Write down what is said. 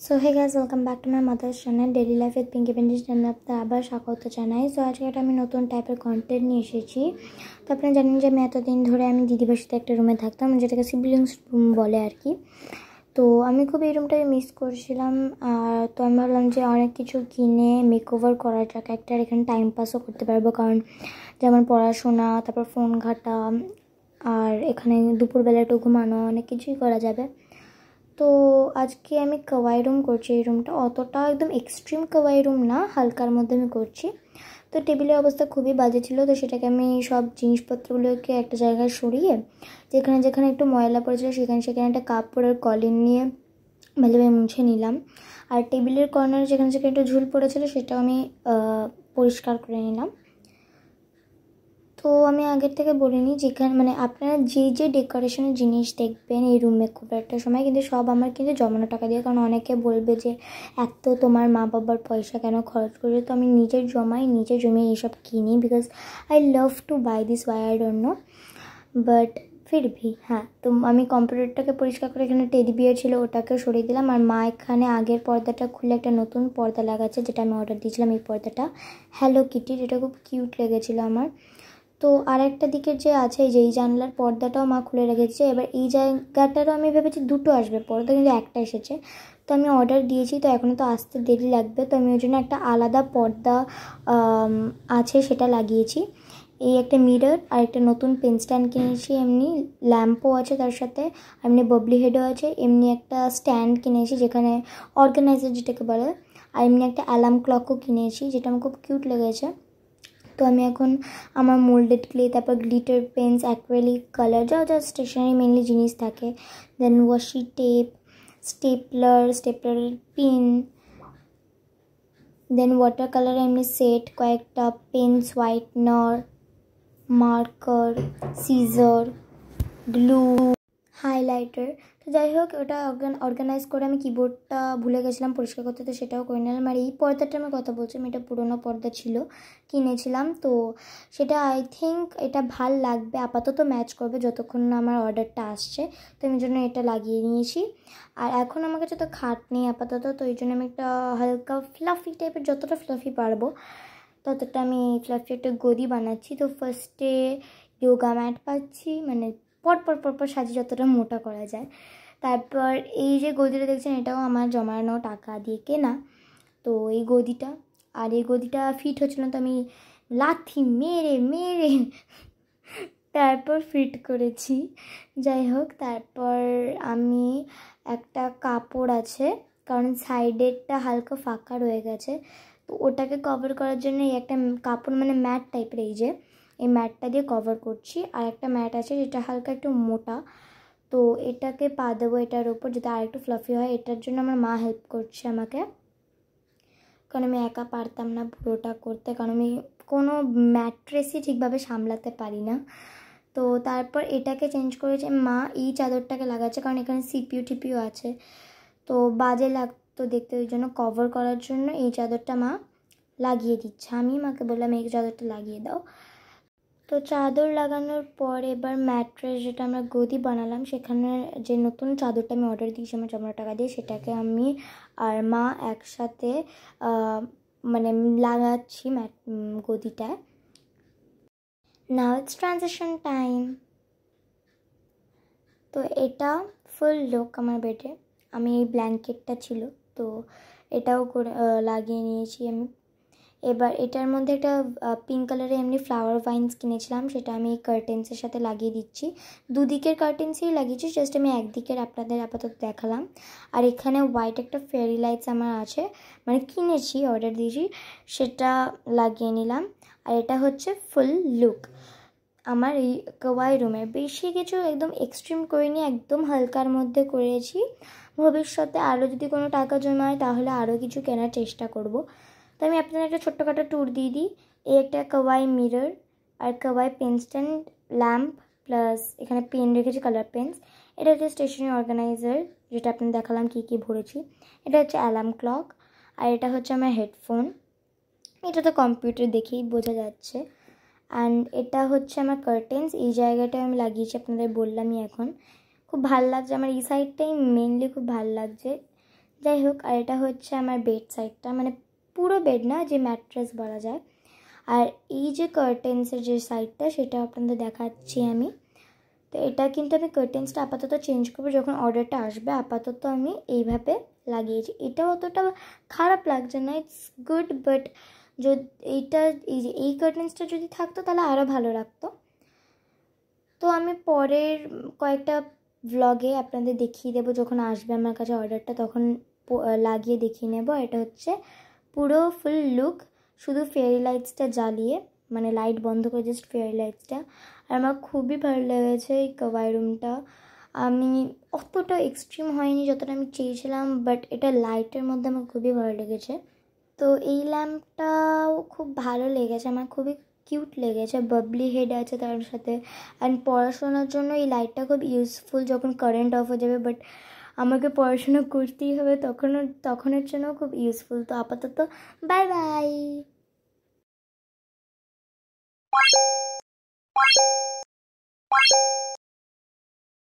So hey guys, welcome back to my mother's channel daily life with Pinky paints channel আপনাদের আবার স্বাগত জানাই। So আজকে আমি নতুন টাইপের কন্টেন্ট নিয়ে এসেছি। তো আপনারা জানেন যে আমি এতদিন ধরে আমি দিদিবার সাথে একটা রুমে থাকতাম, যেটাকে সিবলিংস রুম বলে আর কি। তো আমি খুব এই রুমটাকে মিস করছিলাম। আর তো আমি ভাবলাম যে অনেক কিছু কিনে মেক ওভার করা যাক, একটা এখানে টাইম পাসও করতে পারবো, কারণ যেমন পড়াশোনা, তারপর ফোন ঘাটা, আর এখানে দুপুরবেলা একটু ঘুমানো, অনেক কিছুই করা যাবে। তো আজকে আমি কাওয়াই রুম করছি। এই রুমটা অতটা একদম এক্সট্রিম কাওয়াই রুম না, হালকার মধ্যে আমি করছি। তো টেবিলের অবস্থা খুবই বাজে ছিল, তো সেটাকে আমি সব জিনিসপত্রগুলোকে একটা জায়গায় সরিয়ে যেখানে যেখানে একটু ময়লা পড়েছিল সেখানে সেখানে একটা কাপড়ের কলিন নিয়ে ভালোভাবে মুছে নিলাম। আর টেবিলের কর্নারে যেখানে যেখানে একটু ঝুল পড়েছিল সেটাও আমি পরিষ্কার করে নিলাম। তো আমি আগের থেকে বলিনি, যেখানে মানে আপনারা যে ডেকোরেশনের জিনিস দেখবেন এই রুমে খুব একটা সময়, কিন্তু সব আমার কিন্তু জমানো টাকা দিয়ে, কারণ অনেকে বলবে যে এত তোমার মা বাবার পয়সা কেন খরচ করে। তো আমি নিজের জমিয়ে এইসব কিনি, because I love to buy this, why I don't know, but ফির ভি হ্যাঁ। তো আমি কম্পিউটারটাকে পরিষ্কার করে এখানে টেডি বিয়ার ছিল ওটাকে সরিয়ে দিলাম। আর মা এখানে আগের পর্দাটা খুলে একটা নতুন পর্দা লাগাচ্ছে, যেটা আমি অর্ডার দিয়েছিলাম। এই পর্দাটা হ্যালো কিটির, এটা খুব কিউট লেগেছিলো আমার। তো আর একটা দিকের যে আছে যে এই জানলার পর্দাটাও মা খুলে রেখেছে। এবার এই জায়গাটারও আমি ভেবেছি দুটো আসবে পর্দা, কিন্তু একটা এসেছে। তো আমি অর্ডার দিয়েছি, তো এখনও তো আসতে দেরি লাগবে। তো আমি ওই জন্য একটা আলাদা পর্দা আছে সেটা লাগিয়েছি। এই একটা মিরর আর একটা নতুন পেন স্ট্যান্ড কিনেছি, এমনি ল্যাম্পও আছে তার সাথে, এমনি বাবলি হেডও আছে। এমনি একটা স্ট্যান্ড কিনেছি যেখানে অর্গানাইজার যেটাকে বলে, আর এমনি একটা অ্যালার্ম ক্লকও কিনেছি, যেটা আমার খুব কিউট লেগেছে। তো আমি এখন আমার মোল্ডেড ক্লে, তারপর গ্লিটার পেন্স, অ্যাক্রেলিক কালার, যা যা স্টেশনারি মেনলি জিনিস থাকে, দেন ওয়াশি টেপ, স্টেপলারের পিন, দেন ওয়াটার কালার এমনি সেট কয়েকটা, pens, whitener, marker, scissor, glue, highlighter. তো যাই হোক, ওটা অর্গানাইজ করে আমি কিবোর্ডটা ভুলে গেছিলাম পরিষ্কার করতে, তো সেটাও করে নিলাম। আর এই পর্দাটা আমার কথা বলছি, আমি এটা পুরোনো পর্দা ছিল, কিনেছিলাম। তো সেটা আই থিঙ্ক এটা ভাল লাগবে, আপাতত ম্যাচ করবে যতক্ষণ না আমার অর্ডারটা আসছে। তো আমি জন্য এটা লাগিয়ে নিয়েছি। আর এখন আমার কাছে তো খাট নেই আপাতত, তো এই জন্য আমি একটা হালকা ফ্লাফি টাইপের, যতটা ফ্লাফি পারবো ততটা আমি ফ্লাফি একটা গদি বানাচ্ছি। তো ফার্স্টে যোগা ম্যাট পাচ্ছি, মানে পরপর সাজিয়ে যতটা মোটা করা যায়। তারপর এই যে গদিটা দেখছেন, এটাও আমার জমানো টাকা দিয়ে কেনা। তো এই গদিটা, আর এই গদিটা ফিট হচ্ছিল না, তো আমি লাথি মেরে মেরে তারপর ফিট করেছি। যাই হোক, তারপর আমি একটা কাপড় আছে, কারণ সাইডেরটা হালকা ফাঁকা রয়ে গেছে, তো ওটাকে কভার করার জন্য এই একটা কাপড়, মানে ম্যাট টাইপের, এই ম্যাটটা দিয়ে কভার করছি। আর একটা ম্যাট আছে যেটা হালকা একটু মোটা, তো এটাকে পা দেবো এটার ওপর, যাতে আর একটু ফ্লাফি হয়। এটার জন্য আমার মা হেল্প করছে আমাকে, কারণ আমি একা পারতাম না পুরোটা করতে, কারণ আমি কোনো ম্যাট্রেসই ঠিকভাবে সামলাতে পারি না। তো তারপর এটাকে চেঞ্জ করেছে মা, এই চাদরটাকে লাগাচ্ছে, কারণ এখানে সিপিউ আছে, তো বাজে লাগতো দেখতে, ওই জন্য কভার করার জন্য এই চাদরটা মা লাগিয়ে দিচ্ছে। আমি মাকে বললাম এই চাদরটা লাগিয়ে দাও। তো চাদর লাগানোর পর এবার ম্যাট্রেস, যেটা আমরা গদি বানালাম, সেখানে যে নতুন চাদরটা আমি অর্ডার দিয়েছি আমার জমানো টাকা দিয়ে, সেটাকে আমি আর মা একসাথে মানে লাগাচ্ছি গদিটায়। Now it's transition time. তো এটা ফুল লুক আমার বেডে। আমি এই ব্ল্যাঙ্কেটটা ছিল, তো এটাও করে লাগিয়ে নিয়েছি আমি। এবার এটার মধ্যে একটা পিঙ্ক কালারের এমনি ফ্লাওয়ার ভাইন্স কিনেছিলাম, সেটা আমি এই কার্টেন্সের সাথে লাগিয়ে দিচ্ছি। দুদিকের কার্টেন্সেই লাগিয়েছি, জাস্ট আমি একদিকের আপনাদের আপাতত দেখালাম। আর এখানে হোয়াইট একটা ফেরি লাইটস আমার আছে, মানে কিনেছি, অর্ডার দিয়েছি, সেটা লাগিয়ে নিলাম। আর এটা হচ্ছে ফুল লুক আমার এই কাওয়াই রুমের। বেশি কিছু একদম এক্সট্রিম করিনি, একদম হালকার মধ্যে করেছি। ভবিষ্যতে আরও যদি কোনো টাকা জমায় তাহলে আরও কিছু কেনার চেষ্টা করব। তো আমি আপনাদের একটা ছোট্টখাটো ট্যুর দিয়ে দিই। এই একটা কাওয়াই মিরর, আর kawaii pen stand, lamp, plus এখানে পেন রেখেছি, কালার পেন্স। এটা হচ্ছে স্টেশনারি অর্গানাইজার, যেটা আপনাদের দেখালাম কী কী ভরেছি। এটা হচ্ছে অ্যালার্ম ক্লক, আর এটা হচ্ছে আমার হেডফোন। এটা তো কম্পিউটার দেখেই বোঝা যাচ্ছে। অ্যান্ড এটা হচ্ছে আমার কার্টেন্স, এই জায়গাটায় আমি লাগিয়েছি, আপনাদের বললামই এখন। খুব ভাল লাগছে আমার এই সাইডটাই মেনলি, খুব ভাল লাগছে। যাই হোক, আর এটা হচ্ছে আমার বেড সাইডটা, মানে পুরো বেড না, যে ম্যাট্রেস বলা যায়। আর এই যে কার্টেন্সের যে সাইডটা সেটা আপনাদের দেখাচ্ছি আমি। তো এটা কিন্তু আমি কার্টেন্সটা আপাতত চেঞ্জ করবো যখন অর্ডারটা আসবে। আপাতত আমি এইভাবে লাগিয়েছি, এটা অতটা খারাপ লাগছে না, ইটস গুড। বাট যদি এইটা এই কার্টেন্সটা যদি থাকতো তাহলে আরও ভালো লাগতো। তো আমি পরের কয়েকটা ভ্লগে আপনাদের দেখিয়ে দেবো, যখন আসবে আমার কাছে অর্ডারটা তখন লাগিয়ে দেখিয়ে নেব। এটা হচ্ছে পুরো ফুল লুক, শুধু ফেয়ারি লাইটসটা জ্বালিয়ে, মানে লাইট বন্ধ করে জাস্ট ফেয়ারি লাইটসটা। আর আমার খুবই ভালো লেগেছে এই কাওয়াই রুমটা। আমি অতটা এক্সট্রিম হয়নি যতটা আমি চেয়েছিলাম, বাট এটা লাইটের মধ্যে আমার খুবই ভালো লেগেছে। তো এই ল্যাম্পটাও খুব ভালো লেগেছে আমার, খুবই কিউট লেগেছে, বাবলি হেড আছে তার সাথে। অ্যান্ড পড়াশোনার জন্য এই লাইটটা খুব ইউজফুল যখন কারেন্ট অফ হয়ে যাবে, বাট আমাকে পড়াশোনা করতেই হবে তখনের জন্য খুব ইউজফুল। তো আপাতত বাই বাই।